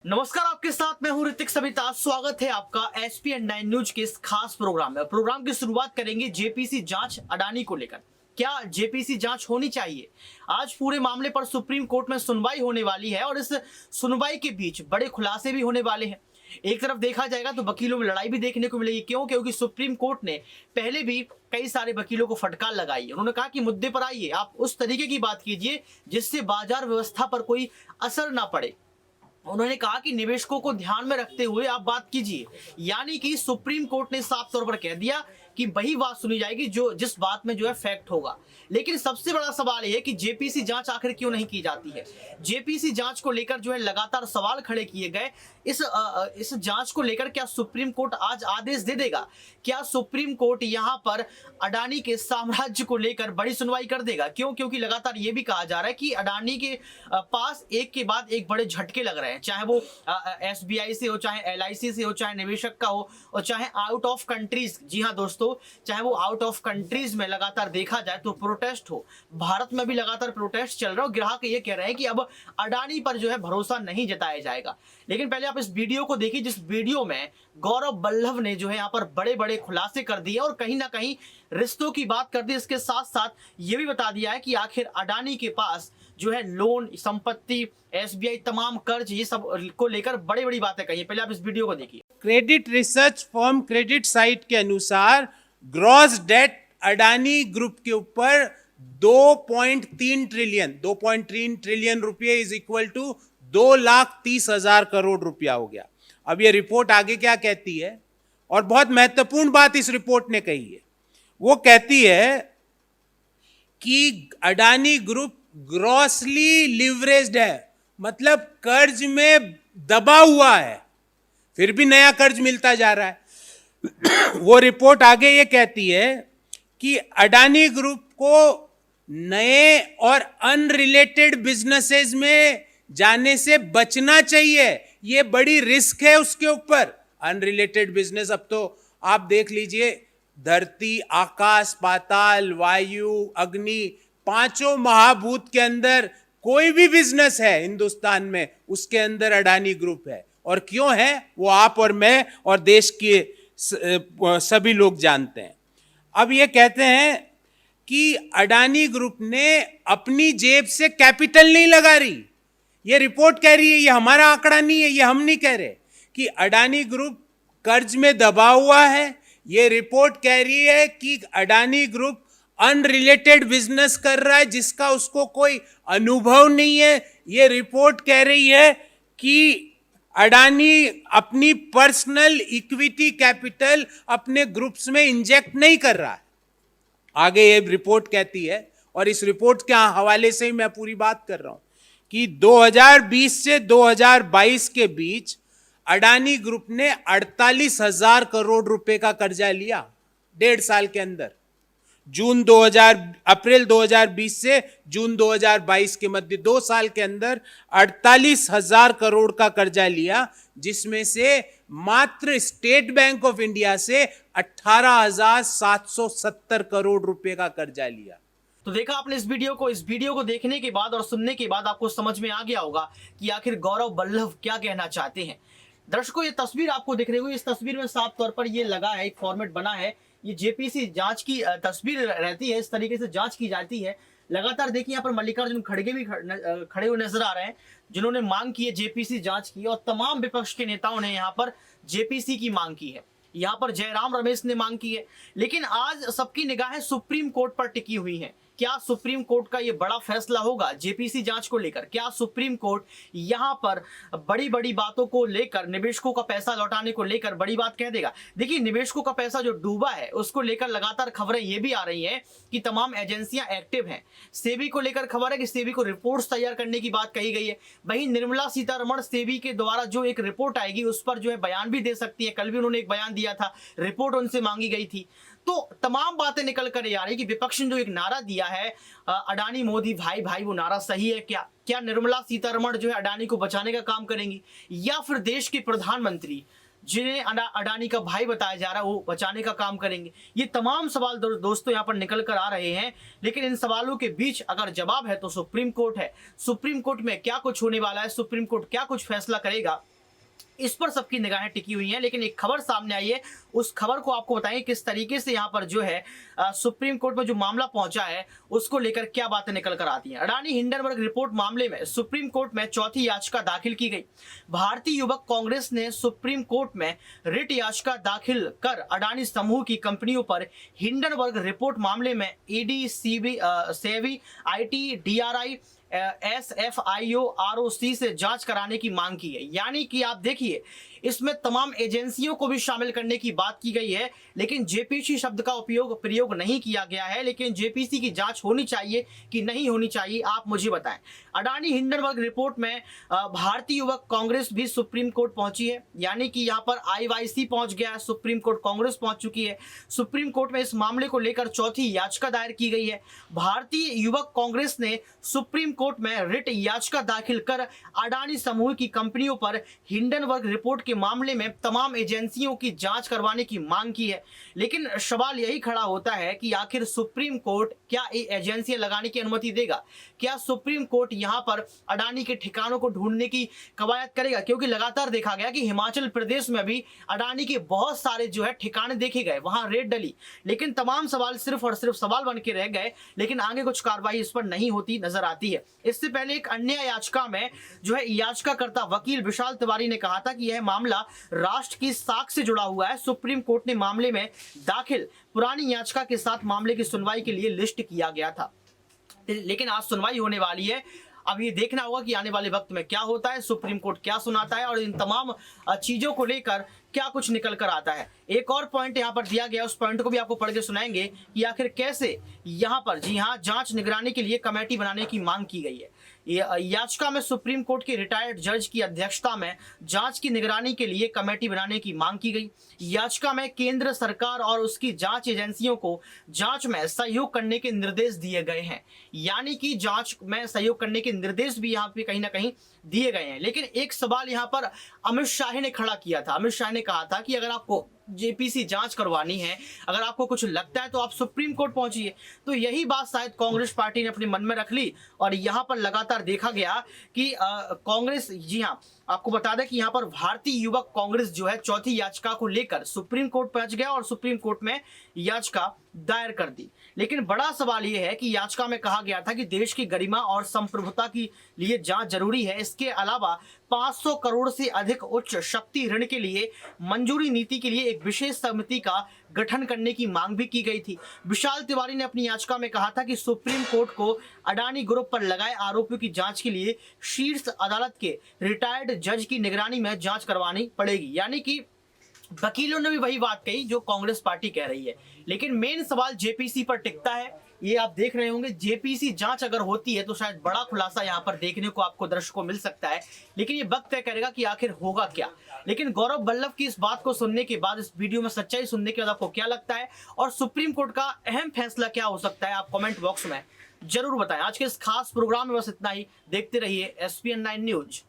नमस्कार, आपके साथ मैं हूं ऋतिक सविता। स्वागत है आपका SPN9 न्यूज के इस खास प्रोग्राम में। प्रोग्राम की शुरुआत करेंगे जेपीसी जांच अडानी को लेकर। क्या जेपीसी जांच होनी चाहिए? आज पूरे मामले पर सुप्रीम कोर्ट में सुनवाई होने वाली है और इस सुनवाई के बीच बड़े खुलासे भी होने वाले हैं। एक तरफ देखा जाएगा तो वकीलों में लड़ाई भी देखने को मिलेगी। क्योंकि सुप्रीम कोर्ट ने पहले भी कई सारे वकीलों को फटकार लगाई है। उन्होंने कहा कि मुद्दे पर आइए, आप उस तरीके की बात कीजिए जिससे बाजार व्यवस्था पर कोई असर ना पड़े। उन्होंने कहा कि निवेशकों को ध्यान में रखते हुए आप बात कीजिए। यानी कि सुप्रीम कोर्ट ने साफ तौर पर कह दिया कि वही बात सुनी जाएगी जो जिस बात में जो है फैक्ट होगा। लेकिन सबसे बड़ा सवाल यह है कि जेपीसी जांच आखिर क्यों नहीं की जाती है। जेपीसी जांच को लेकर जो है लगातार सवाल खड़े किए गए। इस जांच को लेकर क्या सुप्रीम कोर्ट आज आदेश दे देगा? क्या सुप्रीम कोर्ट यहां पर अडानी के साम्राज्य को लेकर बड़ी सुनवाई कर देगा? क्योंकि लगातार यह भी कहा जा रहा है कि अडानी के पास एक के बाद एक बड़े झटके लग रहे हैं, चाहे वो SBI से हो, चाहे LIC से हो, चाहे निवेशक का हो और चाहे आउट ऑफ कंट्रीज। जी हाँ दोस्तों, चाहे वो आउट ऑफ कंट्रीज में लगातार देखा जाए तो प्रोटेस्ट हो। भारत में भी लगातार प्रोटेस्ट चल रहा है। ग्राहक ये कह रहे हैं कि अब अडानी पर जो है भरोसा नहीं जताया जाएगा। लेकिन पहले आप इस वीडियो को देखिए, जिस वीडियो में गौरव वल्लभ ने जो है यहाँ पर बड़े बड़े खुलासे कर दिए और कहीं ना कहीं रिश्तों की बात कर दी। इसके साथ साथ ये भी बता दिया है कि आखिर अडानी के पास जो है लोन, संपत्ति, SBI, तमाम कर्ज, ये सब को लेकर बड़ी बड़ी बातें कही। पहले आप इस वीडियो को देखिए। Credit research firm credit site के अनुसार ग्रॉस डेट अडानी ग्रुप के ऊपर 2.3 ट्रिलियन रुपये इज इक्वल टू 2,30,000 करोड़ रुपया हो गया। अब ये रिपोर्ट आगे क्या कहती है, और बहुत महत्वपूर्ण बात इस रिपोर्ट ने कही है। वो कहती है कि अडानी ग्रुप ग्रॉसली लिवरेज्ड है, मतलब कर्ज में दबा हुआ है, फिर भी नया कर्ज मिलता जा रहा है। वो रिपोर्ट आगे ये कहती है कि अडानी ग्रुप को नए और अनरिलेटेड बिजनेसेस में जाने से बचना चाहिए। ये बड़ी रिस्क है उसके ऊपर। अनरिलेटेड बिजनेस, अब तो आप देख लीजिए, धरती, आकाश, पाताल, वायु, अग्नि, पांचों महाभूत के अंदर कोई भी बिजनेस है हिंदुस्तान में, उसके अंदर अडानी ग्रुप है। और क्यों है वो आप और मैं और देश के सभी लोग जानते हैं। अब ये कहते हैं कि अडानी ग्रुप ने अपनी जेब से कैपिटल नहीं लगा रही। ये रिपोर्ट कह रही है, ये हमारा आंकड़ा नहीं है, ये हम नहीं कह रहे, कि अडानी ग्रुप कर्ज में दबा हुआ है। ये रिपोर्ट कह रही है कि अडानी ग्रुप अनरिलेटेड बिजनेस कर रहा है जिसका उसको कोई अनुभव नहीं है। ये रिपोर्ट कह रही है कि अडानी अपनी पर्सनल इक्विटी कैपिटल अपने ग्रुप्स में इंजेक्ट नहीं कर रहा है। आगे ये रिपोर्ट कहती है, और इस रिपोर्ट के हवाले से ही मैं पूरी बात कर रहा हूं, कि 2020 से 2022 के बीच अडानी ग्रुप ने 48,000 करोड़ रुपए का कर्जा लिया 1.5 साल के अंदर। अप्रैल 2020 से जून 2022 के मध्य 2 साल के अंदर 48,000 करोड़ का कर्जा लिया, जिसमें से मात्र स्टेट बैंक ऑफ इंडिया से 18,770 करोड़ रुपए का कर्जा लिया। तो देखा आपने इस वीडियो को देखने के बाद और सुनने के बाद आपको समझ में आ गया होगा कि आखिर गौरव वल्लभ क्या कहना चाहते हैं। दर्शकों, ये तस्वीर आपको दिख रही होगी। इस तस्वीर में साफ तौर पर ये लगा है, एक फॉर्मेट बना है। ये जेपीसी जांच की तस्वीर रहती है, इस तरीके से जांच की जाती है। लगातार देखिए यहाँ पर मल्लिकार्जुन खड़गे भी खड़े हुए नजर आ रहे हैं, जिन्होंने मांग की है जेपीसी जांच की, और तमाम विपक्ष के नेताओं ने यहाँ पर जेपीसी की मांग की है। यहाँ पर जयराम रमेश ने मांग की है। लेकिन आज सबकी निगाहें सुप्रीम कोर्ट पर टिकी हुई हैं। क्या सुप्रीम कोर्ट का ये बड़ा फैसला होगा जेपीसी जांच को लेकर? क्या सुप्रीम कोर्ट यहां पर बड़ी बड़ी बातों को लेकर, निवेशकों का पैसा लौटाने को लेकर बड़ी बात कह देगा? देखिए, निवेशकों का पैसा जो डूबा है उसको लेकर लगातार खबरें ये भी आ रही हैं कि तमाम एजेंसियां एक्टिव हैं। सेबी को लेकर खबर है कि सेबी को रिपोर्ट्स तैयार करने की बात कही गई है। वहीं निर्मला सीतारमण सेबी के द्वारा जो एक रिपोर्ट आएगी उस पर जो है बयान भी दे सकती है। कल भी उन्होंने एक बयान दिया था, रिपोर्ट उनसे मांगी गई थी। तो तमाम बातें निकल कर आ रही कि विपक्ष ने जो एक नारा दिया है, अडानी मोदी भाई भाई, वो नारा सही है क्या? क्या निर्मला सीतारमण जो है अडानी को बचाने का काम करेंगी, या फिर देश के प्रधानमंत्री जिन्हें अडानी का भाई बताया जा रहा है वो बचाने का काम करेंगे? ये तमाम सवाल दोस्तों यहाँ पर निकल कर आ रहे हैं। लेकिन इन सवालों के बीच अगर जवाब है तो सुप्रीम कोर्ट है। सुप्रीम कोर्ट में क्या कुछ होने वाला है, सुप्रीम कोर्ट क्या कुछ फैसला करेगा, इस पर सबकी निगाहें टिकी हुई हैं। लेकिन एक खबर सामने आई है, उस खबर को आपको बताएंगे किस तरीके से यहाँ पर जो है सुप्रीम कोर्ट में जो मामला पहुंचा है उसको लेकर क्या बातें निकल कर आती हैं। अडानी हिंडनबर्ग रिपोर्ट मामले में सुप्रीम कोर्ट में चौथी याचिका दाखिल की गई। भारतीय युवक कांग्रेस ने सुप्रीम कोर्ट में रिट याचिका दाखिल कर अडानी समूह की कंपनियों पर हिंडनबर्ग रिपोर्ट मामले में ED, SEBI, IT, DRI, SFIO, ROC से जांच कराने की मांग की है। यानी कि आप देखिए, इसमें तमाम एजेंसियों को भी शामिल करने की बात की गई है, लेकिन जेपीसी शब्द का प्रयोग नहीं किया गया है। लेकिन जेपीसी की जांच होनी चाहिए कि नहीं होनी चाहिए, आप मुझे बताएं। अडानी हिंडनबर्ग रिपोर्ट में भारतीय युवक कांग्रेस भी सुप्रीम कोर्ट पहुंची है। यानी कि यहां पर IYC पहुंच गया है, सुप्रीम कोर्ट कांग्रेस पहुंच चुकी है। सुप्रीम कोर्ट में इस मामले को लेकर चौथी याचिका दायर की गई है। भारतीय युवक कांग्रेस ने सुप्रीम कोर्ट में रिट याचिका दाखिल कर अडानी समूह की कंपनियों पर हिंडनबर्ग रिपोर्ट के मामले में तमाम एजेंसियों की जांच करवाने की मांग की है। लेकिन सवाल यही खड़ा होता है कि आखिर सुप्रीम कोर्ट क्या ये एजेंसियां लगाने की अनुमति देगा? क्या सुप्रीम कोर्ट यहां पर अडानी के ठिकानों को ढूंढने की कवायद करेगा? क्योंकि लगातार देखा गया कि हिमाचल प्रदेश में भी अडानी के बहुत सारे जो है ठिकाने देखे गए, वहां रेड डली, लेकिन तमाम सवाल सिर्फ और सिर्फ सवाल बन के रह गए। लेकिन आगे कुछ कार्रवाई इस पर नहीं होती नजर आती है। इससे पहले एक अन्य याचिका में जो है याचिकाकर्ता वकील विशाल तिवारी ने कहा था कि यह मामला राष्ट्र की साख से जुड़ा हुआ है। सुप्रीम कोर्ट ने मामले में दाखिल पुरानी याचिका के साथ मामले की सुनवाई के लिए लिस्ट किया गया था। लेकिन आज सुनवाई होने वाली है। अब ये देखना होगा कि आने वाले वक्त में क्या होता है, सुप्रीम कोर्ट क्या सुनाता है और इन तमाम चीजों को लेकर क्या कुछ निकल कर आता है। एक और पॉइंट यहाँ पर दिया गया, उस पॉइंट को भी आपको पढ़ के सुनाएंगे कि आखिर कैसे यहाँ पर जी हाँ जांच निगरानी के लिए कमेटी बनाने की मांग की गई है। याचिका में सुप्रीम कोर्ट के रिटायर्ड जज की अध्यक्षता में जांच की निगरानी के लिए कमेटी बनाने की मांग की गई। याचिका में केंद्र सरकार और उसकी जांच एजेंसियों को जांच में सहयोग करने के निर्देश दिए गए हैं। यानी कि जांच में सहयोग करने के निर्देश भी यहाँ पे कहीं ना कहीं दिए गए हैं। लेकिन एक सवाल यहाँ पर अमित शाह ने खड़ा किया था। अमित शाह ने कहा था कि अगर आपको जेपीसी जांच करवानी है, अगर आपको कुछ लगता है तो आप सुप्रीम कोर्ट पहुंचिए। तो यही बात शायद कांग्रेस पार्टी ने अपने मन में रख ली और यहां पर लगातार देखा गया कि कांग्रेस, जी हां, आपको बता दें कि यहां पर भारतीय युवक कांग्रेस जो है चौथी याचिका को लेकर सुप्रीम कोर्ट पहुंच गया और सुप्रीम कोर्ट में याचिका दायर कर दी। लेकिन बड़ा सवाल यह है कि याचिका में कहा गया था कि देश की गरिमा और संप्रभुता के लिए जांच जरूरी है। इसके अलावा 500 करोड़ से अधिक उच्च शक्ति ऋण के लिए मंजूरी नीति के लिए एक विशेष समिति का गठन करने की मांग भी की गई थी। विशाल तिवारी ने अपनी याचिका में कहा था कि सुप्रीम कोर्ट को अडानी ग्रुप पर लगाए आरोपों की जांच के लिए शीर्ष अदालत के रिटायर्ड जज की निगरानी में जांच करवानी पड़ेगी। यानी कि वकीलों ने भी वही बात कही जो कांग्रेस पार्टी कह रही है। लेकिन मेन सवाल जेपीसी पर टिकता है। ये आप देख रहे होंगे, जेपीसी जांच अगर होती है तो शायद बड़ा खुलासा यहाँ पर देखने को आपको दर्शकों मिल सकता है। लेकिन ये वक्त तय करेगा कि आखिर होगा क्या। लेकिन गौरव वल्लभ की इस बात को सुनने के बाद, इस वीडियो में सच्चाई सुनने के बाद आपको क्या लगता है और सुप्रीम कोर्ट का अहम फैसला क्या हो सकता है, आप कमेंट बॉक्स में जरूर बताएं। आज के इस खास प्रोग्राम में बस इतना ही। देखते रहिए SPN9 न्यूज।